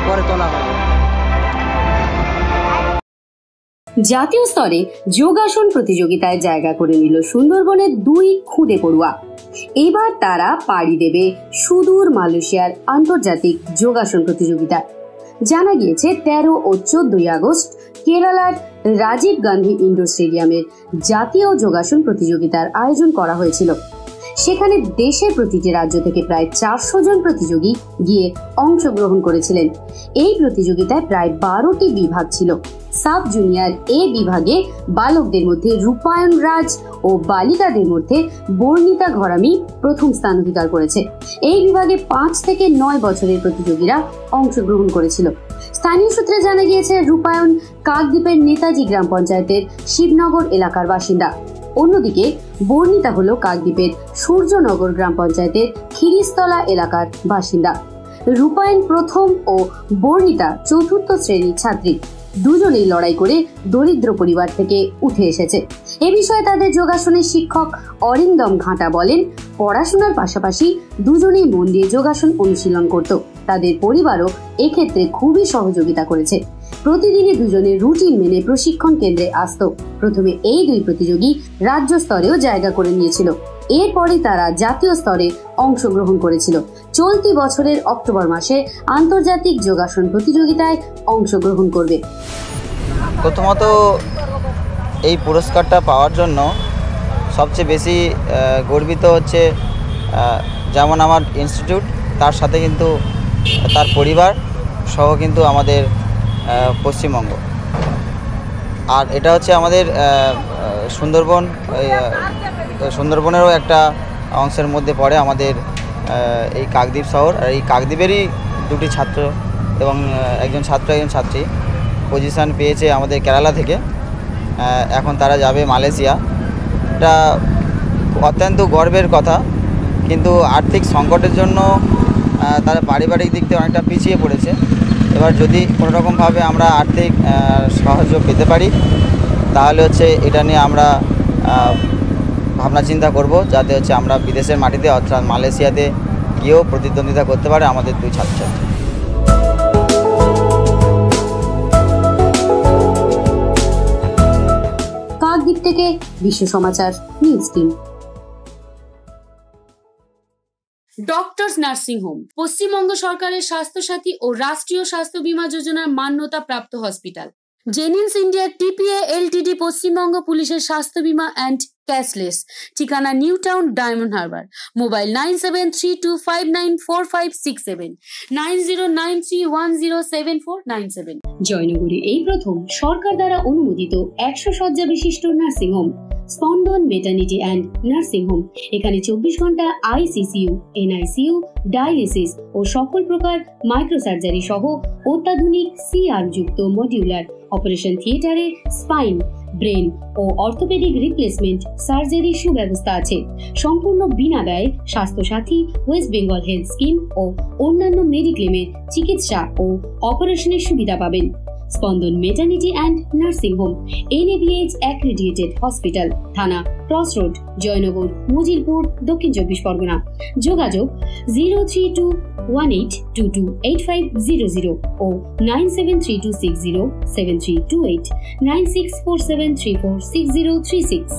পরে তোলা হয়। জাতীয় স্তরে যোগাসন প্রতিযোগিতায় জায়গা করে নিল সুন্দরবনের 2 খুদে পড়ুয়া। এবার তারা পাড়ি দেবে সুদূর মালয়েশিয়ার আন্তর্জাতিক যোগাসন প্রতিযোগিতায়। জানা গিয়েছে 13 ও 14 আগস্ট কেরালার রাজীব গান্ধী ইন্ডোর স্টেডিয়ামের জাতীয় যোগাসন প্রতিযোগিতার আয়োজন করা হয়েছিল। সেখানে দেশের প্রতিটি রাজ্য থেকে প্রায় 400 জন প্রতিযোগী গিয়ে অংশগ্রহণ করেছিলেন। এই প্রতিযোগিতায় প্রায় 12টি বিভাগ ছিল। সাব জুনিয়র এ বিভাগে বালকদের মধ্যে রূপায়ণ রাজ ও বালিকাদের মধ্যে বর্ণিতা ঘরামি প্রথম স্থান অধিকার করেছে। এই বিভাগে 5 থেকে 9 বছরের প্রতিযোগীরা অংশগ্রহণ করেছিল। স্থানীয় সূত্রে জানা গিয়েছে রূপায়ণ কাকদ্বীপের নেতাজি গ্রাম পঞ্চায়েতের শিবনগর এলাকার বাসিন্দা। অন্যদিকে বর্ণিতা হলো কাকদ্বীপের সূর্যনগর গ্রাম পঞ্চায়েতের খিরিস্তলা এলাকার বাসিন্দা। রূপায়ণ প্রথম ও বর্ণিতা 4র্থ শ্রেণীর ছাত্রী। দুজনেই লড়াই করে দরিদ্র পরিবার থেকে উঠে এসেছে। এ বিষয়ে তাদের যোগাসনের শিক্ষক অরিন্দম ঘাটা বলেন, পড়াশোনার পাশাপাশি দুজনেই মন দিয়ে যোগাসন অনুশীলন করত। তাদের পরিবারও এক্ষেত্রে খুবই সহযোগিতা করেছে। প্রতিদিনই দুজনে রুটিন মেনে প্রশিক্ষণ কেন্দ্রে আসত। প্রথমে এই 2 প্রতিযোগী রাজ্য স্তরেও জায়গা করে নিয়েছিল। এরপরে তারা জাতীয় স্তরে অংশগ্রহণ করেছিল। চলতি বছরের অক্টোবর মাসে আন্তর্জাতিক যোগাসন প্রতিযোগিতায় অংশগ্রহণ করবে। প্রথমত এই পুরস্কারটা পাওয়ার জন্য সবচেয়ে বেশি গর্বিত হচ্ছে যেমন আমার ইনস্টিটিউট, তার সাথে কিন্তু তার পরিবার সহ কিন্তু আমাদের পশ্চিমবঙ্গ। আর এটা হচ্ছে আমাদের সুন্দরবনেরও একটা অংশের মধ্যে পড়ে আমাদের এই কাকদ্বীপ শহর। আর এই কাকদ্বীপেরই 2টি ছাত্র এবং একজন ছাত্র একজন ছাত্রী পজিশান পেয়েছে আমাদের কেরালা থেকে। এখন তারা যাবে মালয়েশিয়া। এটা অত্যন্ত গর্বের কথা, কিন্তু আর্থিক সংকটের জন্য তারা পারিবারিক দিক থেকে অনেকটা পিছিয়ে পড়েছে। এবার যদি কোনোরকমভাবে আমরা আর্থিক সাহায্য পেতে পারি তাহলে হচ্ছে এটা নিয়ে আমরা ভাবনা চিন্তা করব, যাতে হচ্ছে আমরা বিদেশের মাটিতে অর্থাৎ মালয়েশিয়াতে গিয়েও প্রতিদ্বন্দ্বিতা করতে পারে আমাদের 2 ছাত্রছাত্রী। কাকদ্বীপ থেকে Biswa Samachar news team. Doctors nursing home Paschimbanga সরকারের স্বাস্থ্যসাথী ও রাষ্ট্রীয় স্বাস্থ্য বীমা যোজনার মান্যতা প্রাপ্ত hospital. Genins India TPA LTD Paschimbanga পুলিশের স্বাস্থ্য বীমা অ্যান্ড ক্যাশলেস। ঠিকানা New Town, Diamond Harbour. Mobile 9732594567 9093107497। জয়নগরে এই প্রথম সরকার দ্বারা অনুমোদিত 100 শয্যা বিশিষ্ট nursing home Spandan maternity and nursing home. এখানে 24 ঘন্টা আইসিসিইউ, এনআইসিইউ, ডায়ালিসিস ও সকল প্রকার মাইক্রোসার্জারি সহ অত্যাধুনিক সিআর যুক্ত মডিউলার অপারেশন থিয়েটারে স্পাইন, ব্রেন ও অর্থোপেডিক রিপ্লেসমেন্ট সার্জারির সুব্যবস্থা আছে। সম্পূর্ণ বিনা ব্যয় Swasthyasathi, West Bengal health scheme ও অন্যান্য মেডিক্লেমের চিকিৎসা ও অপারেশনের সুবিধা পাবেন। Spandan maternity and nursing home NABH accredited hospital, থানা ক্রসরোড, জয়নগর, মজিলপুর, দক্ষিণ 24 পরগনা। যোগাযোগ 03218228500 ও 9732607328 9647346036।